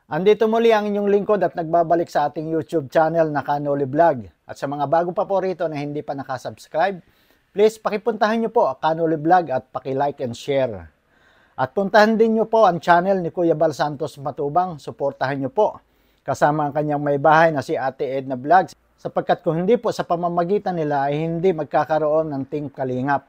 Andito muli ang inyong lingkod at nagbabalik sa ating YouTube channel na Kanoli Vlog. At sa mga bago pa po rito na hindi pa nakasubscribe, please pakipuntahan nyo po ang Kanoli Vlog at pakilike and share. At puntahan din nyo po ang channel ni Kuya Bal Santos Matubang, suportahan nyo po. Kasama ang kanyang may bahay na si Ate Edna Vlogs, sapagkat kung hindi po sa pamamagitan nila ay hindi magkakaroon ng Team Kalingap.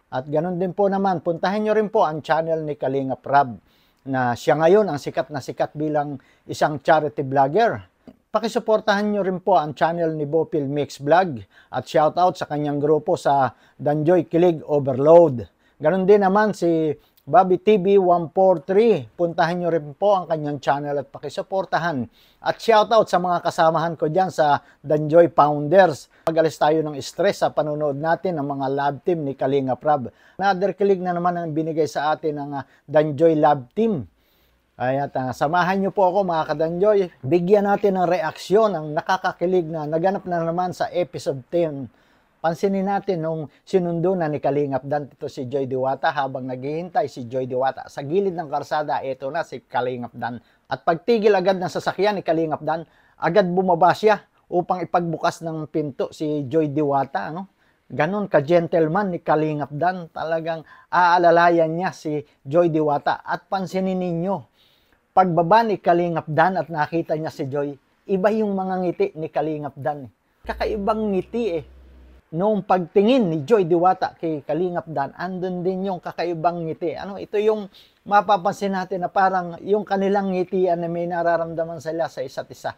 At ganun din po naman, puntahan nyo rin po ang channel ni Kalingap Rab, na siya ngayon ang sikat na sikat bilang isang charity vlogger. Pakisuportahan nyo rin po ang channel ni Bopil Mix Vlog at shoutout sa kanyang grupo sa Danjoy Kilig Overload. Ganon din naman si Bobby TV 143. Puntahan nyo rin po ang kanyang channel at pakisuportahan. At shoutout sa mga kasamahan ko dyan sa Danjoy Founders. Mag-alis tayo ng stress sa panonood natin ng mga love team ni Kalingap Rab. Another kilig na naman ang binigay sa atin ng Danjoy Love Team. Kaya samahan nyo po ako mga kadanjoy. Bigyan natin ng reaksyon ang nakakakilig na naganap na naman sa episode 10. Pansinin natin nung sinundo na ni Kalingap Dan ito si Joy Diwata habang naghihintay si Joy Diwata. Sa gilid ng karsada, ito na si Kalingap Dan. At pagtigil agad ng sasakyan ni Kalingap Dan, agad bumaba siya upang ipagbukas ng pinto si Joy Diwata. Ganon ka-gentleman ni Kalingap Dan. Talagang aalalayan niya si Joy Diwata. At pansinin ninyo, pagbaba ni Kalingap Dan at nakita niya si Joy, iba yung mga ngiti ni Kalingap Dan. Kakaibang ngiti eh. Noong pagtingin ni Joy Diwata kay Kalingap Dan, andun din yung kakaibang ngiti. Ito yung mapapansin natin na parang yung kanilang ngitian na may nararamdaman sila sa isa't isa.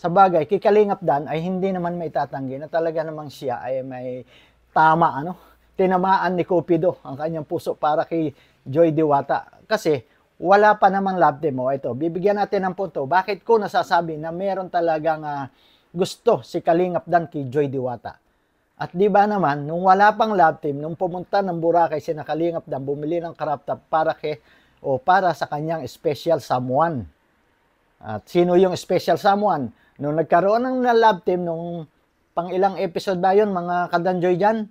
Sa bagay, kay Kalingap Dan ay hindi naman may tatanggi na talaga namang siya ay may tama, tinamaan ni Cupido ang kanyang puso para kay Joy Diwata. Kasi wala pa namang love team. Ito, bibigyan natin ng punto. Bakit ko nasasabi na meron talagang gusto si Kalingap Dan kay Joy Diwata? At di ba naman, nung wala pang love team, nung pumunta ng Boracay si Kalingap Dan, bumili ng crop top para sa kanyang special someone. At sino yung special someone? Nung nagkaroon ng love team, nung pang ilang episode ba yun, mga kadanjoy dyan,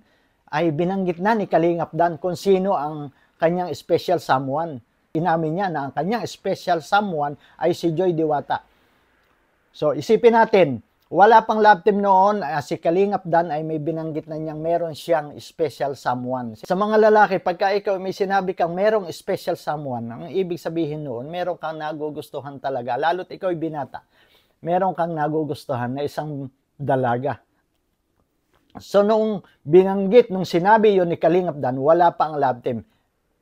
ay binanggit na ni Kalingap Dan kung sino ang kanyang special someone. Inamin niya na ang kanyang special someone ay si Joy Diwata. So, isipin natin, wala pang love team noon, si Kalingap Dan ay may binanggit na niyang meron siyang special someone. Sa mga lalaki, pagka ikaw may sinabi kang merong special someone, ang ibig sabihin noon, meron kang nagugustuhan talaga. Lalo't ikaw ay binata, meron kang nagugustuhan na isang dalaga. So, nung binanggit, nung sinabi yon ni Kalingap Dan, wala pa ang love team.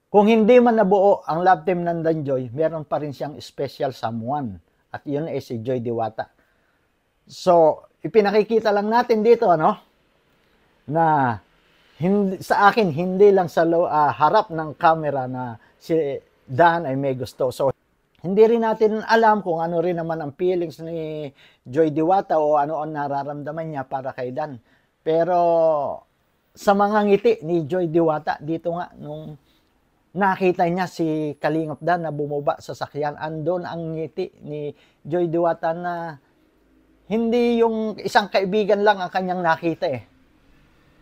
Kung hindi man nabuo ang love team ng Danjoy, meron pa rin siyang special someone. At yun ay si Joy Diwata. So, ipinakikita lang natin dito, na sa akin, hindi lang sa harap ng camera na si Dan ay may gusto. So, hindi rin natin alam kung ano rin naman ang feelings ni Joy Diwata o ano ang nararamdaman niya para kay Dan. Pero, sa mga ngiti ni Joy Diwata, dito nga, nung nakita niya si Kalingap Dan na bumaba sa sakyan, andon ang ngiti ni Joy Diwata na hindi yung isang kaibigan lang ang kanyang nakita eh.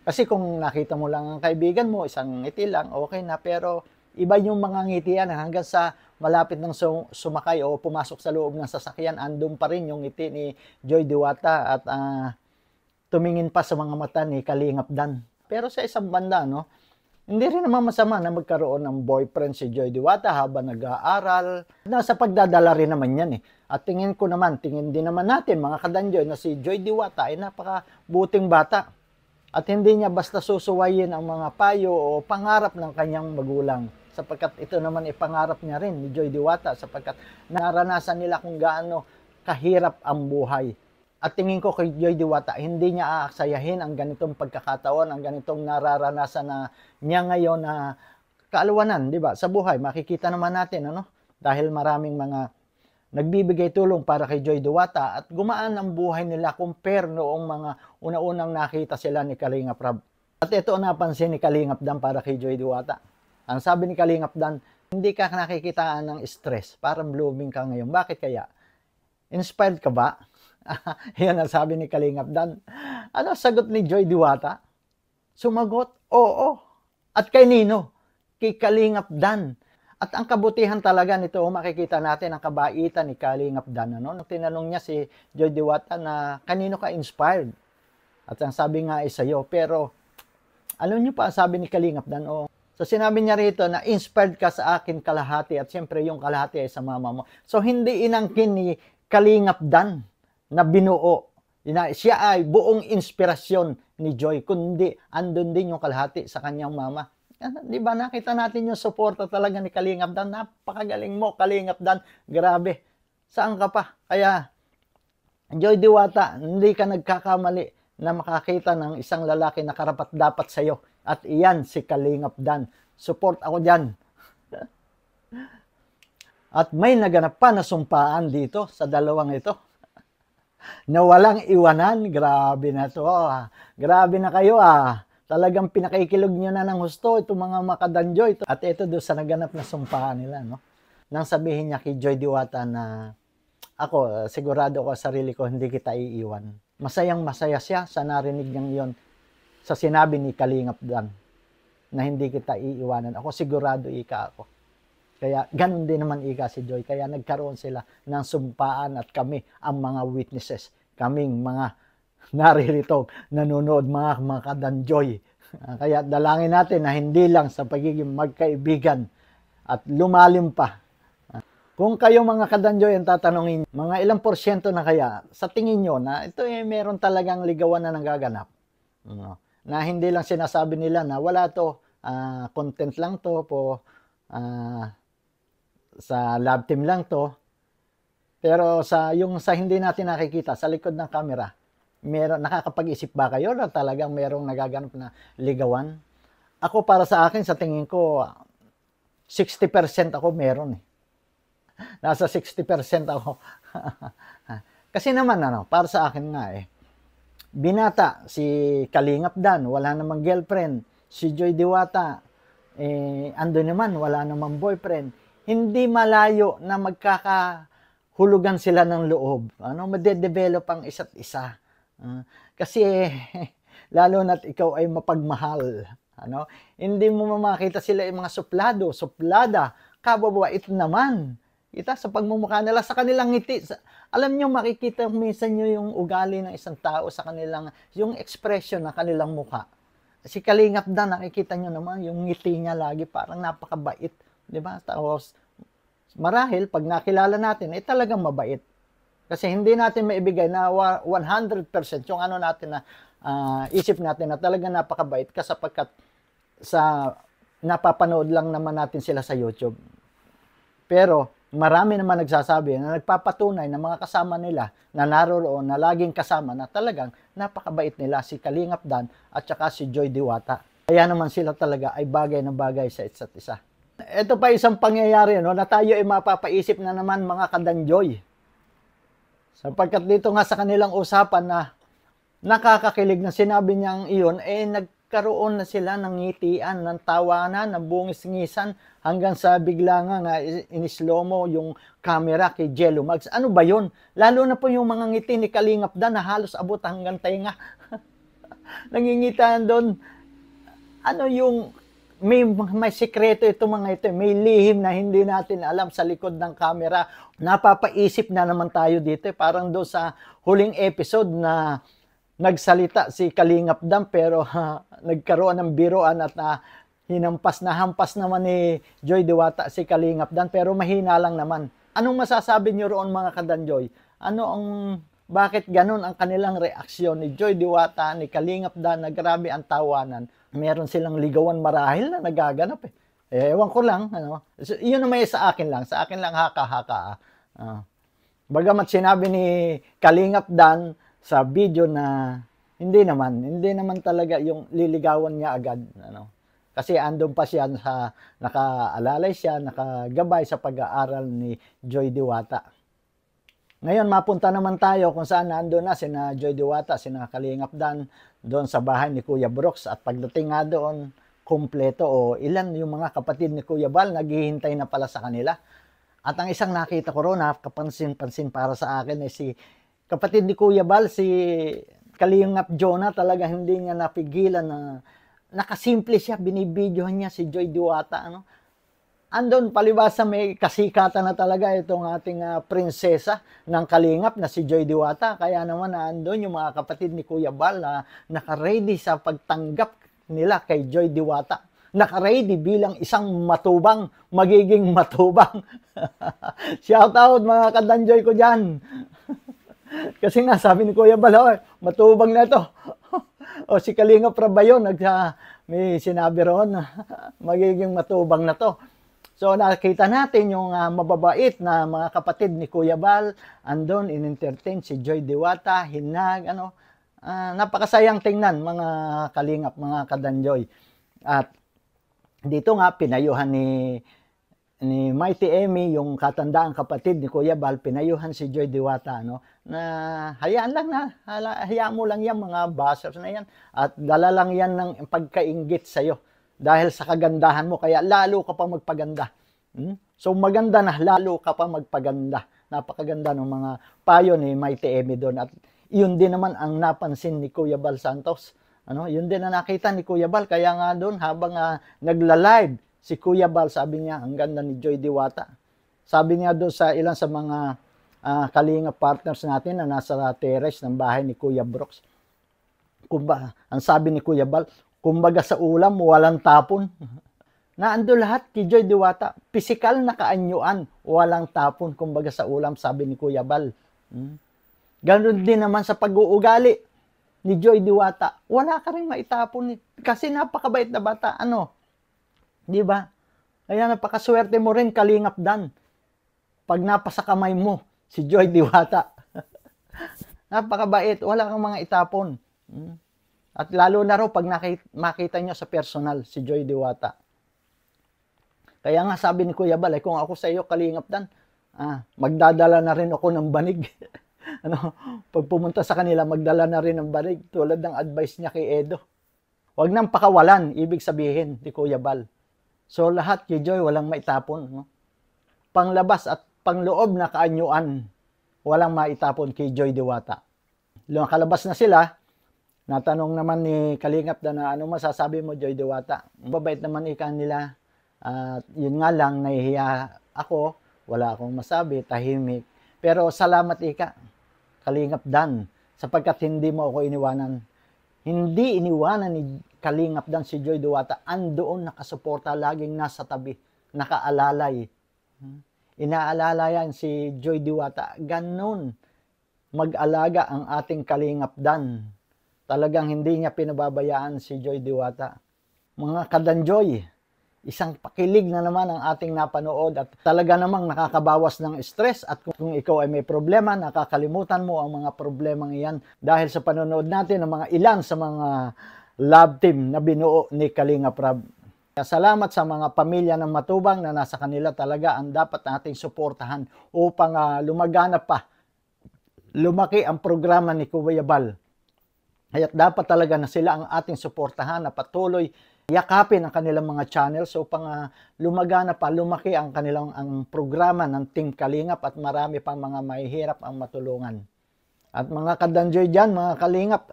Kasi kung nakita mo lang ang kaibigan mo, isang ngiti lang, okay na. Pero iba yung mga ngiti yan hanggang sa malapit ng sumakay o pumasok sa loob ng sasakyan, andun pa rin yung ngiti ni Joy Diwata at tumingin pa sa mga mata ni Kalingap Dan. Pero sa isang banda, hindi rin naman masama na magkaroon ng boyfriend si Joy Diwata habang nag-aaral. Nasa pagdadala rin naman yan eh. At tingin din naman natin mga kadanjoy na si Joy Diwata ay napakabuting bata. At hindi niya basta susuwayin ang mga payo o pangarap ng kanyang magulang. Sapagkat ito naman ay pangarap niya rin ni Joy Diwata sapagkat naranasan nila kung gaano kahirap ang buhay. At tingin ko kay Joy Diwata, hindi niya aaksayahin ang ganitong pagkakataon, ang ganitong nararanasan na niya ngayon na kaalawanan, di ba? Sa buhay, makikita naman natin, dahil maraming mga nagbibigay tulong para kay Joy Diwata at gumaan ang buhay nila compare noong mga una-unang nakita sila ni Kalingap Rab. At ito napansin ni Kalingap Dan para kay Joy Diwata. Ang sabi ni Kalingap Dan, hindi ka nakikitaan ng stress, parang blooming ka ngayon. Bakit kaya? Inspired ka ba? Yan ang sabi ni Kalingap Dan. Ano sagot ni Joy Diwata? Sumagot, oo. At kay Nino, kay Kalingap Dan. At ang kabutihan talaga nito, makikita natin ang kabaitan ni Kalingap Dan. Ano? Tinanong niya si Joy Diwata na kanino ka inspired? At ang sabi nga ay sa'yo. Pero alam niyo pa, sabi ni Kalingap Dan, so sinabi niya rito na inspired ka sa akin kalahati at siyempre yung kalahati ay sa mama mo. So hindi inangkin ni Kalingap Dan na binuo. Siya ay buong inspirasyon ni Joy, kundi andun din yung kalahati sa kanyang mama. Di ba nakita natin yung suporta talaga ni Kalingap Dan? Napakagaling mo, Kalingap Dan. Grabe. Saan ka pa? Kaya, Joy Diwata, hindi ka nagkakamali na makakita ng isang lalaki na karapat-dapat sa'yo. At iyan, si Kalingap Dan. Support ako dyan. At may naganap pa na sumpaan dito sa dalawang ito. Na walang iwanan. Grabe na to. Grabe na kayo Talagang pinakikilog nyo na ng husto itong mga makadanjoy. At ito doon sa naganap na sumpahan nila. No? Nang sabihin niya kay Joy Diwata na ako, sigurado ko sa sarili ko, hindi kita iiwan. Masayang masaya siya sa narinig niyang yon sa sinabi ni Kalingap Dan na hindi kita iiwanan. Ako sigurado ika ako. Kaya ganun din naman ika si Joy. Kaya nagkaroon sila ng sumpaan at kami ang mga witnesses. Kaming mga naririto, nanonood mga kadanjoy. Kaya dalangin natin na hindi lang sa pagiging magkaibigan at lumalim pa. Kung kayo mga kadanjoy ang tatanungin, mga ilang porsyento na kaya sa tingin nyo na ito meron talagang ligawan na nagaganap? Na hindi lang sinasabi nila na wala to, content lang to po, sa love team lang to. Pero sa hindi natin nakikita sa likod ng camera, nakakapag-isip ba kayo na talagang merong nagaganap na ligawan? Ako para sa akin, sa tingin ko, 60% ako meron Nasa 60% ako. Kasi naman, para sa akin nga binata si Kalingap Dan, wala namang girlfriend. Si Joy Diwata, ando naman, wala namang boyfriend. Hindi malayo na magkakahulugan sila ng loob. Madedevelop ang isa't isa. Kasi lalo na't ikaw ay mapagmahal. Hindi mo makita sila yung mga suplado, suplada, kababait naman. Kita sa pagmumukha nila, sa kanilang ngiti. Alam nyo, makikita minsan nyo yung ugali ng isang tao sa kanilang, yung expression ng kanilang mukha. Si Kalingap Dan, nakikita nyo naman, yung ngiti niya lagi parang napakabait. Diba? Tapos, marahil, pag nakilala natin, talagang mabait. Kasi hindi natin maibigay na 100% yung natin na isip natin na talaga napakabait sapagkat sa napapanood lang naman natin sila sa YouTube. Pero marami naman nagsasabi na nagpapatunay na mga kasama nila na naroroon na laging kasama na talagang napakabait nila si Kalingap Dan at saka si Joy Diwata. Kaya naman sila talaga ay bagay na bagay sa isa't isa. Ito pa isang pangyayari na tayo ay mapapaisip na naman mga kadanjoy. Sapagkat dito nga sa kanilang usapan na nakakakilig na sinabi niyang iyon, nagkaroon na sila ng ngitian, ng tawanan, ng bungis-ngisan, hanggang sa bigla nga in-slow-mo yung camera kay Jello Mags. Ano ba yun? Lalo na po yung mga ngiti ni Kalingap Dan na halos abot hanggang tainga. Nangingitaan doon. May sekreto ito mga ito. May lihim na hindi natin alam sa likod ng camera. Napapaisip na naman tayo dito. Parang doon sa huling episode na nagsalita si Kalingap Dan pero nagkaroon ng biroan at hampas naman ni Joy Diwata si Kalingap Dan pero mahina lang naman. Anong masasabi niyo roon mga kadanjoy? Bakit ganun ang kanilang reaksyon ni Joy Diwata, ni Kalingap Dan na grabe ang tawanan? Meron silang ligawan marahil na nagaganap ewan ko lang. Yun na may sa akin lang. Sa akin lang haka-haka. Bagamat sinabi ni Kalingap Dan sa video na hindi naman talaga yung liligawan niya agad. Kasi andun pa siya nakaalalay siya, nakagabay sa pag-aaral ni Joy Diwata. Ngayon, mapunta naman tayo kung saan nandun na sina Joy Diwata, sina Kalingap Dan, doon sa bahay ni Kuya Brooks. At pagdating nga doon, kumpleto ilan yung mga kapatid ni Kuya Bal, naghihintay na pala sa kanila. At ang isang nakita ko roon, kapansin-pansin para sa akin ay si kapatid ni Kuya Bal, si Kalingap Jonah, talaga hindi niya napigilan na nakasimple siya, binibidyohan niya si Joy Diwata. andon palibasa may kasikatan na talaga itong ating prinsesa ng Kalingap na si Joy Diwata. Kaya naman andon yung mga kapatid ni Kuya Bal na naka-ready sa pagtanggap nila kay Joy Diwata. Naka-ready bilang isang matubang, magiging matubang. Shout out mga kadanjoy ko dyan. Kasi nga sabi ni Kuya Bal, matubang na ito. O si Kalingap Prabayon, may sinabi roon na magiging matubang na to. So nakita natin yung mababait na mga kapatid ni Kuya Bal, andon in-entertain si Joy Diwata, hinag, napakasayang tingnan mga Kalingap, mga kadanjoy. At dito nga pinayuhan ni Mighty Emmy, yung katandaang kapatid ni Kuya Bal, pinayuhan si Joy Diwata, na hayaan lang na, hayaan mo lang yan mga bashers na yan, at dala lang yan ng pagkainggit sa'yo. Dahil sa kagandahan mo, kaya lalo ka pa magpaganda. So maganda na, lalo ka pa magpaganda. Napakaganda ng mga payo ni Mighty Emmy doon. At yun din naman ang napansin ni Kuya Bal Santos. Yun din na nakita ni Kuya Bal. Kaya nga doon, habang nagla-live si Kuya Bal, sabi niya, ang ganda ni Joy Diwata. Sabi niya doon sa ilan sa mga Kalingap partners natin na nasa terrace ng bahay ni Kuya Brooks. Ang sabi ni Kuya Bal, kumbaga sa ulam, walang tapon. Naando lahat kay Joy Diwata. Pisikal na kaanyuan, walang tapon. Kumbaga sa ulam, sabi ni Kuya Bal. Ganon din naman sa pag-uugali ni Joy Diwata. Wala ka rin maitapon. Kasi napakabait na bata. Di ba? Kaya napakaswerte mo rin, Kalingap Dan. Pag napasa kamay mo, si Joy Diwata. Napakabait. Wala kang mga itapon. At lalo na raw pag makita nyo sa personal si Joy Diwata. Kaya nga sabi ni Kuya Bal, kung ako sa iyo, Kalingap Dan, magdadala na rin ako ng banig. Pag pumunta sa kanila, magdala na rin ng banig. Tulad ng advice niya kay Edo. Huwag nang pakawalan, ibig sabihin ni Kuya Bal. So lahat kay Joy, walang maitapon. Panglabas at pangloob na kaanyuan, walang maitapon kay Joy Diwata. Nakalabas na sila. Natanong naman ni Kalingap na ano masasabi mo, Joy Diwata? Mabait naman ika nila. Yun nga lang, nahihiya ako. Wala akong masabi, tahimik. Pero salamat ika, Kalingap Dan, sapagkat hindi mo ako iniwanan. Hindi iniwanan ni Kalingap Dan si Joy Diwata. Andoon nakasuporta, laging nasa tabi, nakaalalay. Inaalala yan si Joy Diwata. Ganon mag-alaga ang ating Kalingap Dan. Talagang hindi niya pinababayaan si Joy Diwata. Mga kadanjoy, isang pakilig na naman ang ating napanood at talaga namang nakakabawas ng stress at kung ikaw ay may problema, nakakalimutan mo ang mga problemang iyan dahil sa panonood natin ng mga ilan sa mga love team na binuo ni Kalingap Rab. Salamat sa mga pamilya ng matubang na nasa kanila talaga ang dapat nating suportahan upang lumaganap pa, lumaki ang programa ni Kuya Bal. Kaya dapat talaga na sila ang ating suportahan na patuloy yakapin ang kanilang mga channels upang lumagana pa, lumaki ang kanilang programa ng Team Kalingap at marami pang mga mahihirap ang matulungan. At mga kadanjoy dyan, mga Kalingap,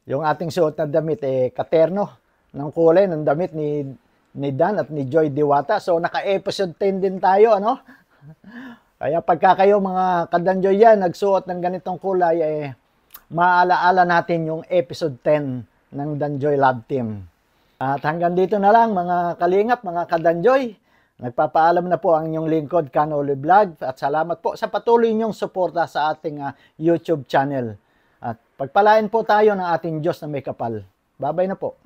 yung ating suot na damit katerno ng kulay ng damit ni Dan at ni Joy Diwata. So naka-episode 10 din tayo, Kaya pagka kayo mga kadanjoy yan, nagsuot ng ganitong kulay, maalaala natin yung episode 10 ng Danjoy Love Team. At hanggang dito na lang mga Kalingap, mga kadanjoy. Nagpapaalam na po ang inyong lingkod, Kanoli Vlog. At salamat po sa patuloy niyong suporta sa ating YouTube channel. At pagpalain po tayo ng ating Diyos na may kapal. Babay na po.